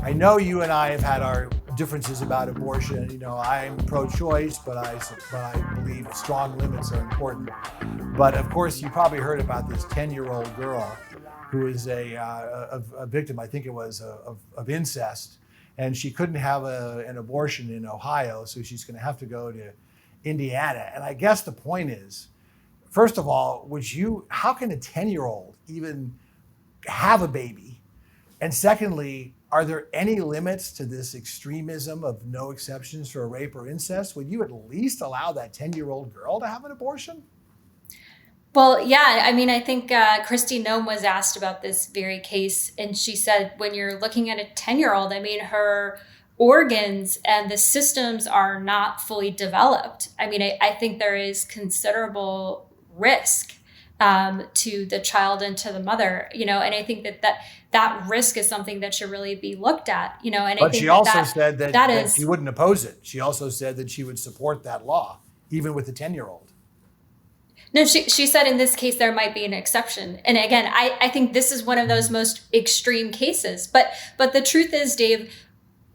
I know you and I have had our differences about abortion. You know, I'm pro-choice, but I believe strong limits are important. But of course, you probably heard about this 10-year-old girl who is a victim, I think it was, of incest. And she couldn't have an abortion in Ohio, so she's going to have to go to Indiana. And I guess the point is, first of all, how can a 10-year-old even have a baby? And secondly, are there any limits to this extremism of no exceptions for rape or incest? Would you at least allow that 10-year-old girl to have an abortion? Well, yeah, I mean, I think Kristi Noem was asked about this very case, and she said when you're looking at a 10-year-old, I mean, her organs and the systems are not fully developed. I mean, I think there is considerable risk to the child and to the mother, you know, and I think that risk is something that should really be looked at, you know, and I But think she also that said that, that that she is. wouldn't oppose it. She also said that she would support that law, even with the 10-year-old. No, she said in this case there might be an exception. And again, I think this is one of those most extreme cases. But the truth is, Dave,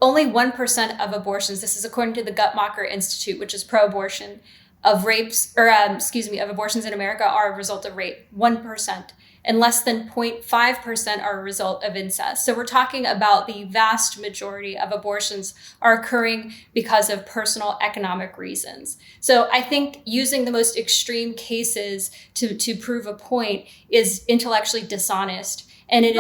only 1% of abortions, this is according to the Guttmacher Institute, which is pro-abortion, of rapes, or of abortions in America are a result of rape. 1%. And less than 0.5% are a result of incest. So we're talking about the vast majority of abortions are occurring because of personal economic reasons. So I think using the most extreme cases to prove a point is intellectually dishonest. And it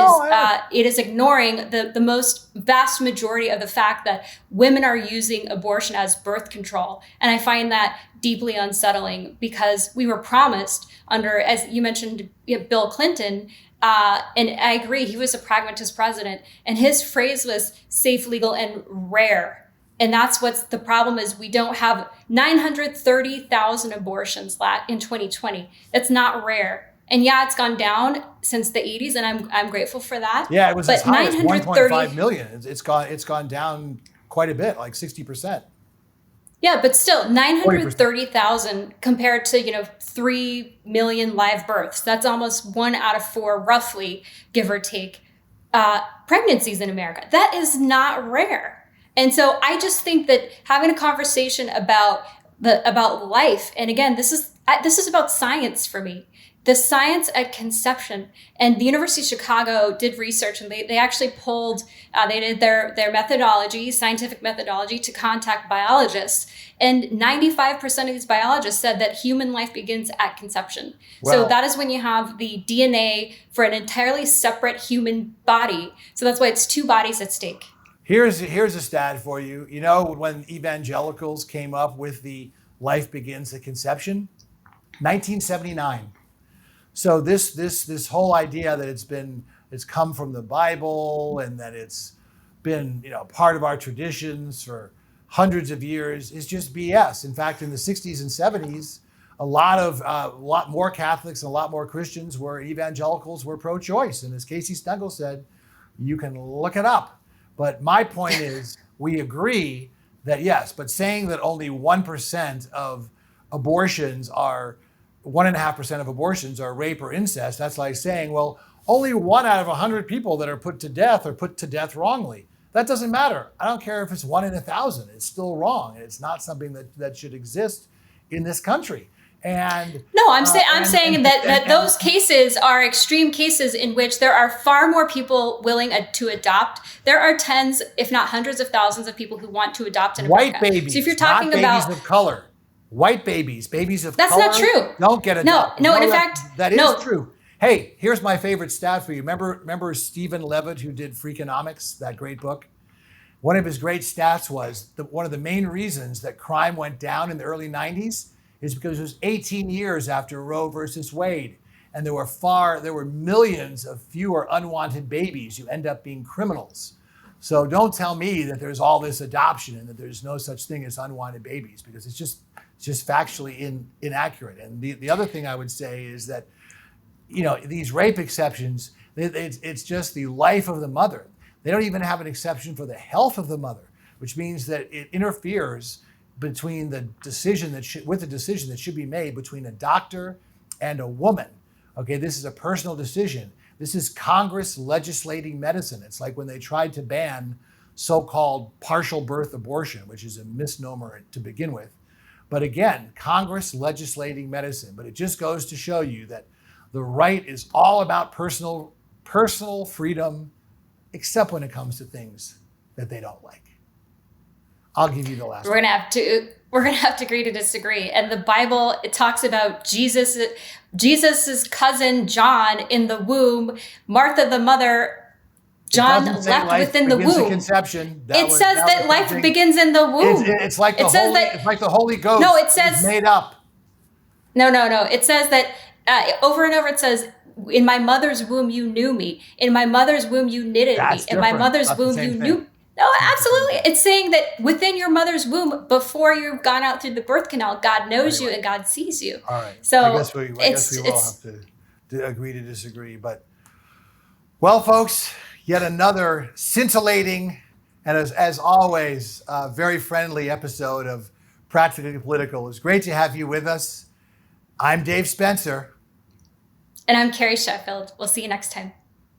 is ignoring the most vast majority of the fact that women are using abortion as birth control. And I find that deeply unsettling because we were promised under, as you mentioned, Bill Clinton, and I agree, he was a pragmatist president, and his phrase was safe, legal, and rare. And that's what's the problem is we don't have 930,000 abortions in 2020. That's not rare. And yeah, it's gone down since the 80s, and I'm grateful for that. Yeah, it was but as high as 1.5 930 million. It's gone down quite a bit, like 60%. Yeah, but still 40%. 930,000 compared to, 3 million live births. That's almost 1 out of 4, roughly, give or take, pregnancies in America. That is not rare. And so I just think that having a conversation about life, and again, this is about science for me. The science at conception, and the University of Chicago did research, and they actually polled, they did their methodology, scientific methodology, to contact biologists. And 95% of these biologists said that human life begins at conception. So that is when you have the DNA for an entirely separate human body. So that's why it's 2 bodies at stake. Here's a stat for you. You know, when evangelicals came up with the life begins at conception, 1979. So this whole idea that it's come from the Bible and that it's been, part of our traditions for hundreds of years is just BS. In fact, in the 60s and 70s, a lot more Catholics and a lot more Christians were evangelicals, were pro-choice. And as Casey Stengel said, you can look it up. But my point is, we agree that yes, but saying that only 1% of abortions are 1.5% of abortions are rape or incest, that's like saying, well, only 1 out of 100 people that are put to death are put to death wrongly. That doesn't matter. I don't care if it's 1 in 1,000. It's still wrong. And it's not something that should exist in this country. And no, I'm saying that those cases are extreme cases in which there are far more people willing to adopt. There are tens, if not hundreds of thousands of people who want to adopt in America. White babies, so if you're talking not about babies of color. White babies of that's color not true. Don't get adopted. No, and in fact, that is true. Hey, here's my favorite stat for you. Remember Stephen Levitt, who did Freakonomics, that great book? One of his great stats was one of the main reasons that crime went down in the early 90s is because it was 18 years after Roe versus Wade. And there were millions of fewer unwanted babies who end up being criminals. So don't tell me that there's all this adoption and that there's no such thing as unwanted babies, because it's just factually inaccurate. And the other thing I would say is that, these rape exceptions, it's just the life of the mother. They don't even have an exception for the health of the mother, which means that it interferes between the decision that should be made between a doctor and a woman. Okay, this is a personal decision. This is Congress legislating medicine. It's like when they tried to ban so-called partial birth abortion, which is a misnomer to begin with. But again, Congress legislating medicine. But it just goes to show you that the right is all about personal freedom, except when it comes to things that they don't like. I'll give you the last We're one. gonna have to agree to disagree. And the Bible, it talks about Jesus's cousin John in the womb, Martha the mother. John It doesn't say left life within the begins at womb. conception. It says that life something- begins in the womb. It's like the It says Holy, that- it's like the Holy Ghost. No, it says- is made up. No. It says that over and over. It says, "In my mother's womb, you knew me. In my mother's womb, you knitted That's me. In my different. mother's Not the womb, same you thing. knew." No, absolutely. It's saying that within your mother's womb, before you've gone out through the birth canal, God knows you and God sees you. All right. So I guess we will have to agree to disagree. But, well, folks, yet another scintillating and, as always, very friendly episode of Practically Political. It's great to have you with us. I'm Dave Spencer. And I'm Carrie Sheffield. We'll see you next time.